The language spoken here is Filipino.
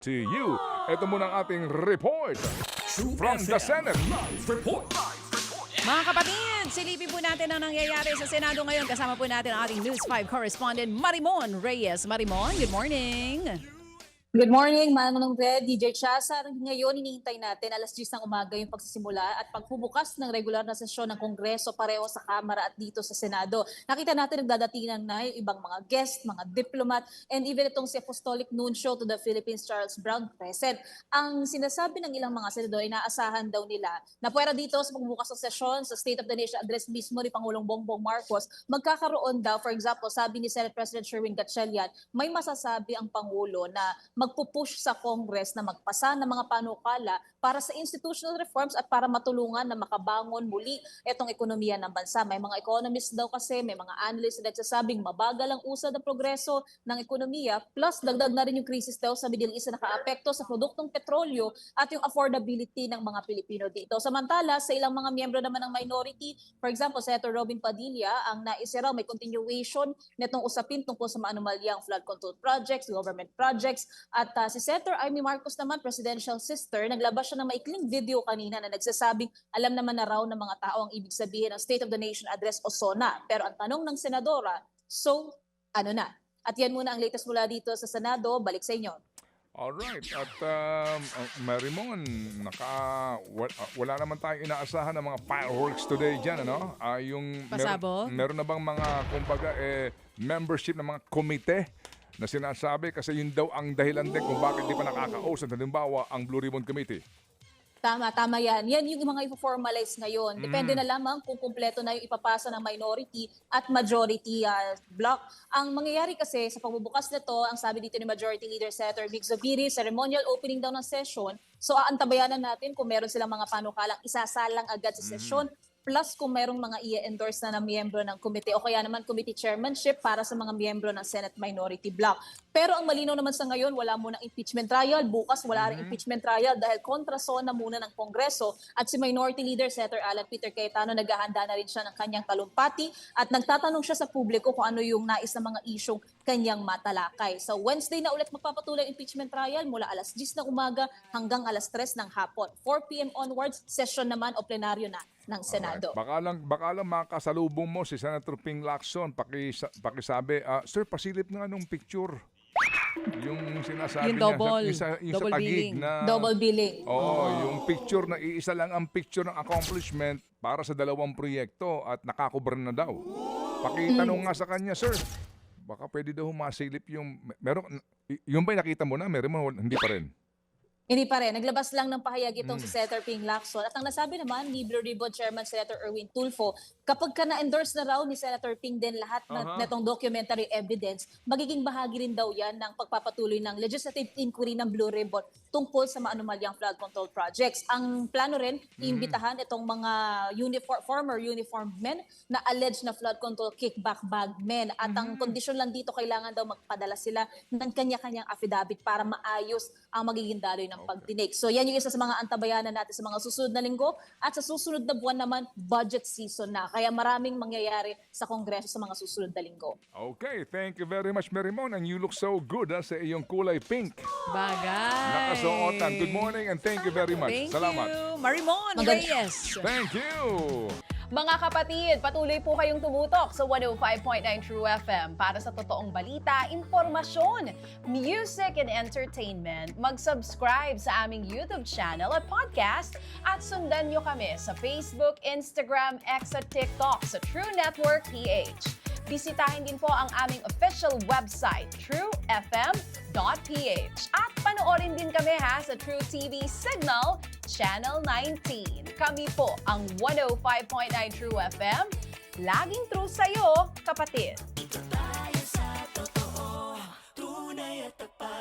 to you. Ito muna ang ating report from the Senate. Mga kapatid, silipin po natin ang nangyayari sa Senado ngayon. Kasama po natin ang ating News 5 correspondent Marimon Reyes. Marimon, good morning. Good morning, Manong Red, DJ Chasa. Ngayon, hinihintay natin alas 10 ng umaga yung pagsisimula at pagbubukas ng regular na sesyon ng Kongreso pareho sa Kamara at dito sa Senado. Nakita natin nagdadatingan na yung ibang mga guest, mga diplomat, and even itong si Apostolic Nuncio to the Philippines, Charles Brown, present. Ang sinasabi ng ilang mga senador, inaasahan daw nila na pwera dito sa pagbubukas ng sesyon sa State of the Nation address mismo ni Pangulong Bongbong Marcos, magkakaroon daw, for example, sabi ni Senate President Sherwin Gatchalian, may masasabi ang Pangulo na magpupush sa Congress na magpasa ng mga panukala para sa institutional reforms at para matulungan na makabangon muli itong ekonomiya ng bansa. May mga economists daw kasi, may mga analysts na nagsasabing mabagal ang usad ng progreso ng ekonomiya, plus dagdag na rin yung krisis daw sa Middle East na nakaapekto sa produktong petrolyo at yung affordability ng mga Pilipino dito. Samantala, sa ilang mga miyembro naman ng minority, for example, Senator Robin Padilla, ang naisip raw may continuation nitong usapin tungkol sa maanumalyang flood control projects, government projects. At si Senator Amy Marcos naman, presidential sister, naglabas siya ng maikling video kanina na nagsasabing alam naman na raw ng mga tao ang ibig sabihin ng State of the Nation Address o SONA. Pero ang tanong ng senadora, so ano na? At yan muna ang latest mula dito sa Senado. Balik sa inyo. Alright, at Marimon, wala naman tayong inaasahan ng mga fireworks today dyan, ano? Pasabog? Meron na bang mga, kumbaga, membership ng mga komite na sinasabi kasi yun daw ang dahilan din kung bakit di pa nakakausap, halimbawa ang Blue Ribbon Committee. Tama yan. Yan yung mga ipo-formalize ngayon. Depende na lamang kung kumpleto na yung ipapasa ng minority at majority block. Ang mangyayari kasi sa pagbubukas nito, ang sabi dito ni Majority Leader Senator Vic Zubiri, ceremonial opening daw ng session. So aantabayanan natin kung meron silang mga panukalang isasalang agad sa session. Plus kung merong mga i-endorse na miyembro ng komite o kaya naman committee chairmanship para sa mga miyembro ng Senate Minority Bloc. Pero ang malinaw naman sa ngayon, wala munang impeachment trial. Bukas wala rin impeachment trial dahil kontrasona muna ng Kongreso at si Minority Leader Senator Alan Peter Cayetano naghahanda na rin siya ng kanyang talumpati at nagtatanong siya sa publiko kung ano yung nais na mga isyong kanyang matalakay. So Wednesday na ulit magpapatuloy ang impeachment trial mula alas 10 ng umaga hanggang alas 3 ng hapon. 4 p.m. onwards, session naman o plenaryo na ng Senado. Alright. Baka lang makasalubong mo si Senator Ping Lacson, pakisabi, Sir, pasilip nga nung picture. Yung sinasabi Yung niya, double. yung sa Double tagig billing. na... Double billing. Oo, yung picture na iisa lang ang picture ng accomplishment para sa dalawang proyekto at nakakubra na daw. Pakitanong nga sa kanya, sir, baka pwede daw masilip yung... Yung ba'y nakita mo na? Meron mo, hindi pa rin. Hindi pa rin. Naglabas lang ng pahayag itong si Senator Ping Lacson. At ang nasabi naman ni Blue Ribbon Chairman Senator Erwin Tulfo, kapag ka na-endorse na raw ni Senator Ping din lahat netong documentary evidence, magiging bahagi rin daw yan ng pagpapatuloy ng legislative inquiry ng Blue Ribbon tungkol sa maanumalyang flood control projects. Ang plano rin, iimbitahan itong mga former uniformed men na alleged na flood control kickback bag men. At ang kondisyon lang dito, kailangan daw magpadala sila ng kanya-kanyang affidavit para maayos ang magiging daloy ng pagdinig. So yan yung isa sa mga antabayanan natin sa mga susunod na linggo at sa susunod na buwan naman, budget season na. Kaya maraming mangyayari sa Kongreso sa mga susunod na linggo. Okay, thank you very much, Marimon. And you look so good sa iyong kulay pink. Bagay. Nakasuotan. Good morning and thank you very much. Thank Salamat. you, Marimon Reyes. Thank you. Mga kapatid, patuloy po kayong tumutok sa 105.9 True FM para sa totoong balita, impormasyon, music, and entertainment. Mag-subscribe sa aming YouTube channel at podcast at sundan nyo kami sa Facebook, Instagram, X at TikTok sa True Network PH. Bisitahin din po ang aming official website, truefm.ph. At panoorin din kami sa True TV Signal, Channel 19. Kami po ang 105.9 True FM. Laging true sa'yo, kapatid. Dito tayo sa totoo, tunay at tapat.